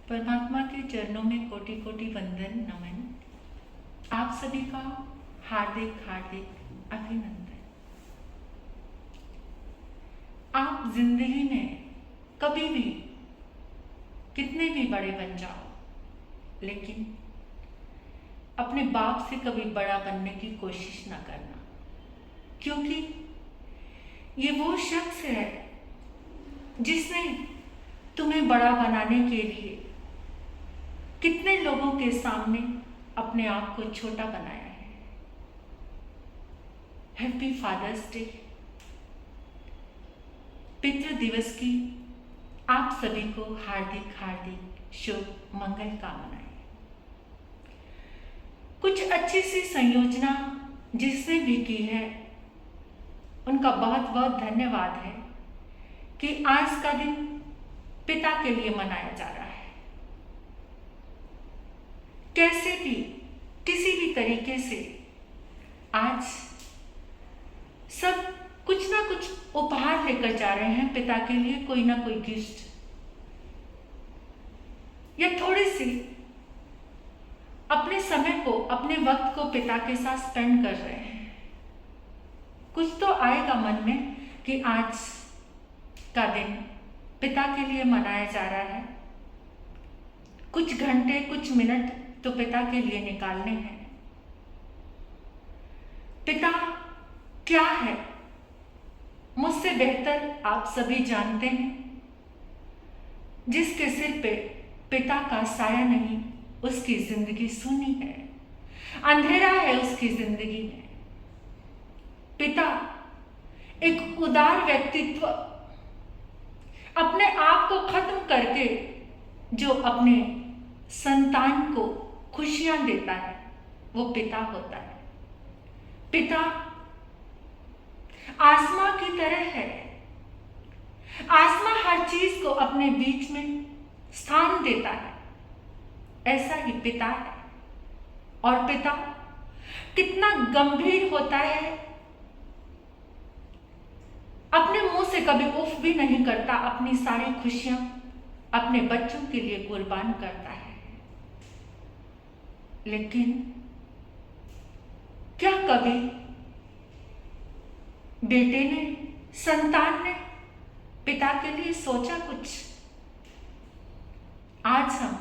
परमात्मा के चरणों में कोटि कोटि वंदन नमन। आप सभी का हार्दिक हार्दिक अभिनंदन। आप जिंदगी में कभी भी कितने भी बड़े बन जाओ, लेकिन अपने बाप से कभी बड़ा बनने की कोशिश ना करना, क्योंकि ये वो शख्स है जिसने तुम्हें बड़ा बनाने के लिए कितने लोगों के सामने अपने आप को छोटा बनाया है। हैप्पी फादर्स डे, पितृ दिवस की आप सभी को हार्दिक हार्दिक शुभ मंगल कामनाएं। कुछ अच्छी सी संयोजना जिसने भी की है उनका बहुत बहुत धन्यवाद है कि आज का दिन पिता के लिए मनाया जा रहा है। कैसे भी किसी भी तरीके से आज सब कुछ ना कुछ उपहार लेकर जा रहे हैं पिता के लिए, कोई ना कोई गिफ्ट या थोड़ी सी अपने समय को, अपने वक्त को पिता के साथ स्पेंड कर रहे हैं। कुछ तो आएगा मन में कि आज का दिन पिता के लिए मनाया जा रहा है, कुछ घंटे कुछ मिनट तो पिता के लिए निकालने हैं। पिता क्या है मुझसे बेहतर आप सभी जानते हैं। जिसके सिर पे पिता का साया नहीं, उसकी जिंदगी सूनी है, अंधेरा है उसकी जिंदगी में। पिता एक उदार व्यक्तित्व, अपने आप को खत्म करके जो अपने संतान को खुशियां देता है वो पिता होता है। पिता आसमां की तरह है। आसमां हर चीज को अपने बीच में स्थान देता है, ऐसा ही पिता है। और पिता कितना गंभीर होता है, अपने मुंह से कभी उफ भी नहीं करता, अपनी सारी खुशियां अपने बच्चों के लिए कुर्बान करता है। लेकिन क्या कभी बेटे ने, संतान ने पिता के लिए सोचा कुछ? आज हम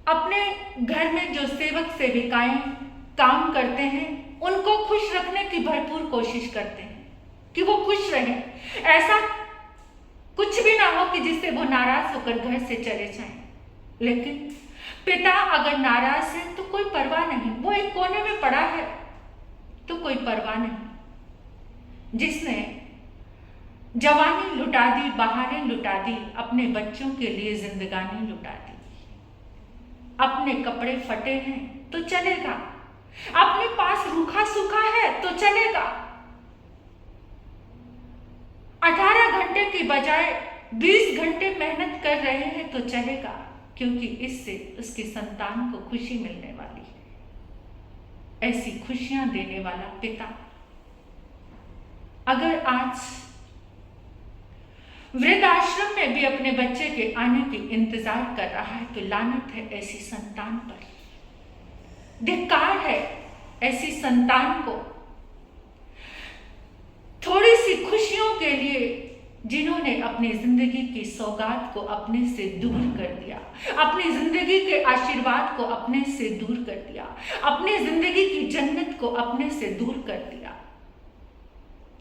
अपने घर में जो सेवक सेविकाएं काम करते हैं उनको खुश रखने की भरपूर कोशिश करते हैं कि वो खुश रहें, ऐसा कुछ भी ना हो कि जिससे वो नाराज होकर घर से चले जाएं। लेकिन पिता अगर नाराज है तो कोई परवाह नहीं, वो एक कोने में पड़ा है तो कोई परवाह नहीं। जिसने जवानी लुटा दी, बहारें लुटा दी, अपने बच्चों के लिए जिंदगानी लुटा दी। अपने कपड़े फटे हैं तो चलेगा, अपने पास रूखा सूखा है तो चलेगा। 18 घंटे की बजाय 20 घंटे मेहनत कर रहे हैं तो चलेगा, क्योंकि इससे उसकी संतान को खुशी मिलने वाली है। ऐसी खुशियां देने वाला पिता अगर आज वृद्धाश्रम में भी अपने बच्चे के आने की इंतजार कर रहा है तो लानत है ऐसी संतान पर, धिक्कार है ऐसी संतान को। थोड़ी सी खुशियों के लिए जिन्होंने अपनी जिंदगी की सौगात को अपने से दूर कर दिया, अपनी जिंदगी के आशीर्वाद को अपने से दूर कर दिया, अपनी जिंदगी की जन्नत को अपने से दूर कर दिया,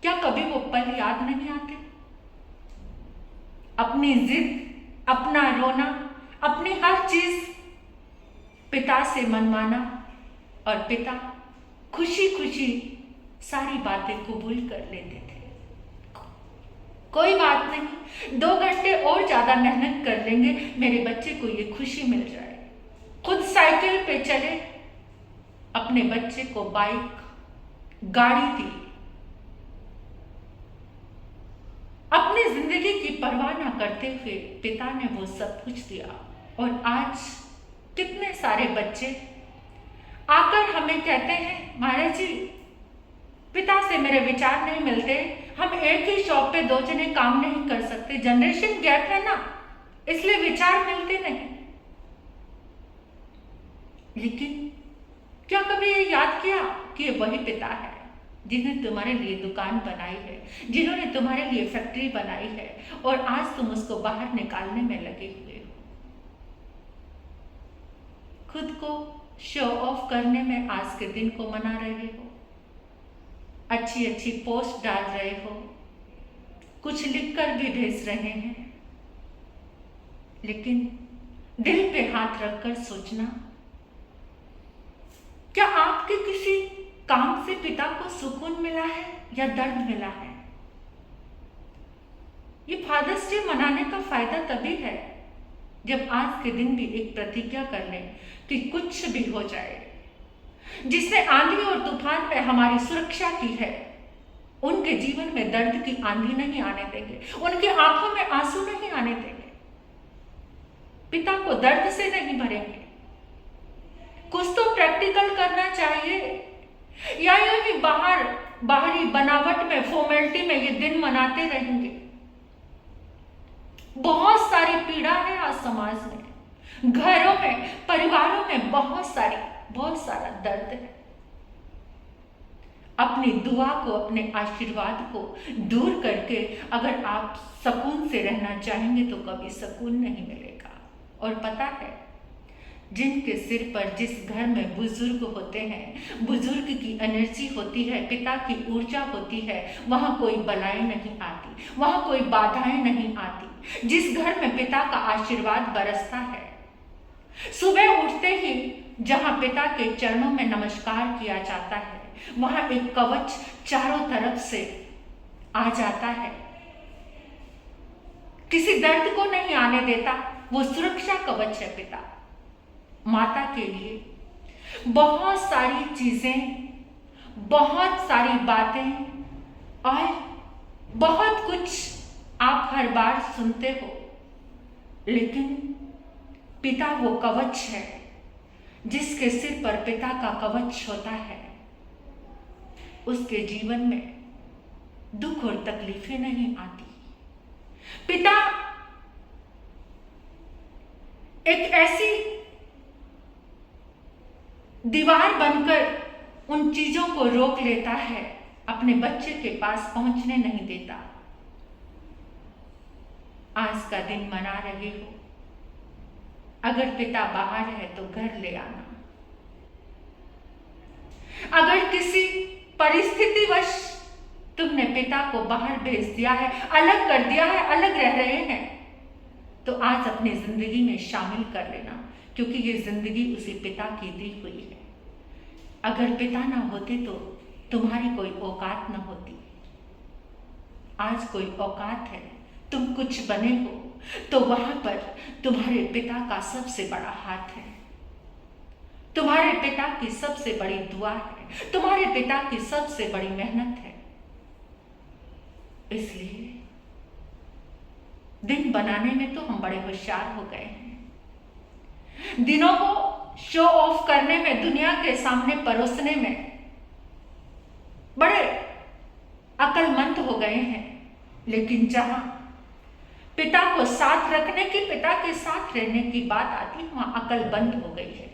क्या कभी वो पल याद नहीं आते? अपनी जिद, अपना रोना, अपनी हर चीज पिता से मनवाना, और पिता खुशी खुशी सारी बातें कबूल कर लेते थे। कोई बात नहीं, 2 घंटे और ज्यादा मेहनत कर लेंगे, मेरे बच्चे को ये खुशी मिल जाए। खुद साइकिल पे चले, अपने बच्चे को बाइक, गाड़ी दी, अपनी जिंदगी की परवाह ना करते हुए पिता ने वो सब कुछ दिया। और आज कितने सारे बच्चे आकर हमें कहते हैं, महाराज जी पिता से मेरे विचार नहीं मिलते, हम एक ही शॉप पे 2 जने काम नहीं कर सकते, जनरेशन गैप है ना। इसलिए विचार मिलते नहीं। लेकिन क्या कभी ये याद किया कि ये वही पिता है जिन्हें तुम्हारे लिए दुकान बनाई है, जिन्होंने तुम्हारे लिए फैक्ट्री बनाई है, और आज तुम उसको बाहर निकालने में लगे हुए हो। खुद को शो ऑफ करने में आज के दिन को मना रहे हो, अच्छी अच्छी पोस्ट डाल रहे हो, कुछ लिखकर भी भेज रहे हैं, लेकिन दिल पे हाथ रखकर सोचना, क्या आपके किसी काम से पिता को सुकून मिला है या दर्द मिला है? ये फादर्स डे मनाने का फायदा तभी है जब आज के दिन भी एक प्रतिज्ञा कर लें कि कुछ भी हो जाए, जिसने आंधी और तूफान में हमारी सुरक्षा की है, उनके जीवन में दर्द की आंधी नहीं आने देंगे, उनकी आंखों में आंसू नहीं आने देंगे, पिता को दर्द से नहीं भरेंगे। कुछ तो प्रैक्टिकल करना चाहिए, या यूं ही बाहरी बनावट में, फॉर्मेलिटी में ये दिन मनाते रहेंगे। बहुत सारी पीड़ा है आज समाज में, घरों में, परिवारों में बहुत सारा दर्द है। अपनी दुआ को, अपने आशीर्वाद को दूर करके अगर आप सुकून से रहना चाहेंगे तो कभी सुकून नहीं मिलेगा। और पता है, जिनके सिर पर, जिस घर में बुजुर्ग होते हैं, बुजुर्ग की एनर्जी होती है, पिता की ऊर्जा होती है, वहां कोई बलाएं नहीं आती, वहां कोई बाधाएं नहीं आती। जिस घर में पिता का आशीर्वाद बरसता है, सुबह उठते ही जहां पिता के चरणों में नमस्कार किया जाता है, वहां एक कवच चारों तरफ से आ जाता है, किसी दर्द को नहीं आने देता। वो सुरक्षा कवच है पिता। माता के लिए बहुत सारी चीजें, बहुत सारी बातें और बहुत कुछ आप हर बार सुनते हो, लेकिन पिता वो कवच है जिसके सिर पर पिता का कवच होता है। उसके जीवन में दुख और तकलीफें नहीं आती। पिता एक ऐसी दीवार बनकर उन चीजों को रोक लेता है, अपने बच्चे के पास पहुंचने नहीं देता। आज का दिन मना रहे हो, अगर पिता बाहर है तो घर ले आना। अगर किसी परिस्थितिवश तुमने पिता को बाहर भेज दिया है, अलग कर दिया है, अलग रह रहे हैं, तो आज अपनी जिंदगी में शामिल कर लेना, क्योंकि ये जिंदगी उसी पिता की दी हुई है। अगर पिता ना होते तो तुम्हारी कोई औकात ना होती। आज कोई औकात है, तुम कुछ बने हो, तो वहां पर तुम्हारे पिता का सबसे बड़ा हाथ है, तुम्हारे पिता की सबसे बड़ी दुआ है, तुम्हारे पिता की सबसे बड़ी मेहनत है। इसलिए दिन बनाने में तो हम बड़े होशियार हो गए हैं। दिनों को शो ऑफ करने में, दुनिया के सामने परोसने में बड़े अक्लमंद हो गए हैं। लेकिन जहां पिता को साथ रखने की, पिता के साथ रहने की बात आती है, वहां अकल बंद हो गई है।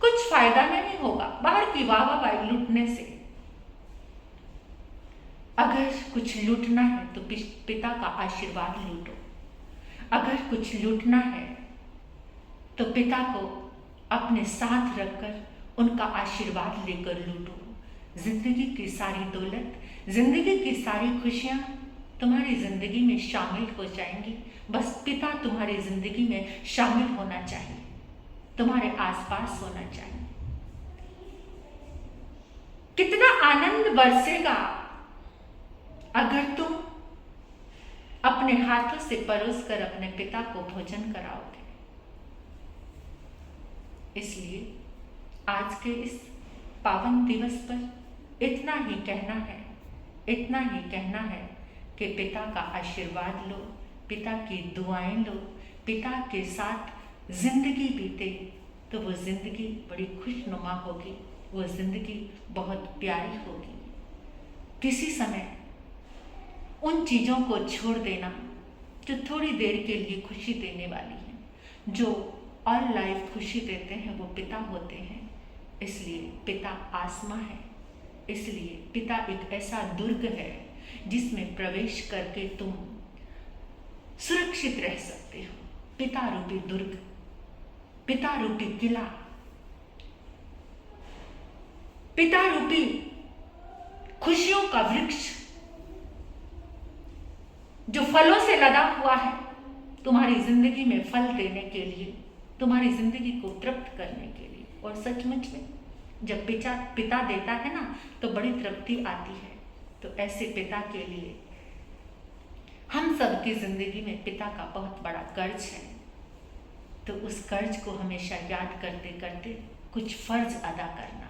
कुछ फायदा नहीं होगा बाहर की वाहवाही लूटने से। अगर कुछ लूटना है तो पिता का आशीर्वाद लूटो। अगर कुछ लूटना है तो पिता को अपने साथ रखकर उनका आशीर्वाद लेकर लूटो। जिंदगी की सारी दौलत, जिंदगी की सारी खुशियां तुम्हारी जिंदगी में शामिल हो जाएंगी। बस पिता तुम्हारी जिंदगी में शामिल होना चाहिए, तुम्हारे आसपास होना चाहिए। कितना आनंद बरसेगा अगर तुम अपने हाथों से परोस कर अपने पिता को भोजन कराओगे। इसलिए आज के इस पावन दिवस पर इतना ही कहना है कि पिता का आशीर्वाद लो, पिता की दुआएं लो, पिता के साथ जिंदगी बीते तो वो जिंदगी बड़ी खुशनुमा होगी, वो जिंदगी बहुत प्यारी होगी। किसी समय उन चीज़ों को छोड़ देना जो थोड़ी देर के लिए खुशी देने वाली है। जो ऑल लाइफ खुशी देते हैं वो पिता होते हैं। इसलिए पिता आसमां है। इसलिए पिता एक ऐसा दुर्ग है जिसमें प्रवेश करके तुम सुरक्षित रह सकते हो। पिता रूपी दुर्ग, पिता रूपी किला, पिता रूपी खुशियों का वृक्ष जो फलों से लदा हुआ है तुम्हारी जिंदगी में फल देने के लिए, तुम्हारी जिंदगी को तृप्त करने के लिए। और सचमुच में जब पिता देता है ना तो बड़ी तृप्ति आती है। तो ऐसे पिता के लिए हम सब की जिंदगी में पिता का बहुत बड़ा कर्ज है। तो उस कर्ज को हमेशा याद करते करते कुछ फर्ज अदा करना,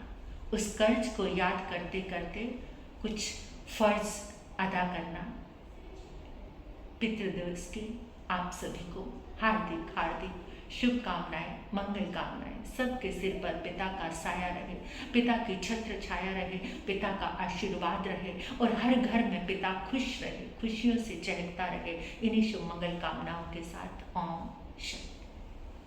उस कर्ज को याद करते करते कुछ फर्ज अदा करना। पितृदिवस की आप सभी को हार्दिक हार्दिक शुभकामनाएं, मंगल कामनाएं। सबके सिर पर पिता का साया रहे, पिता की छत्र छाया रहे, पिता का आशीर्वाद रहे और हर घर में पिता खुश रहे, खुशियों से चहकता रहे। इन्हीं शुभ मंगल कामनाओं के साथ ओम शांति।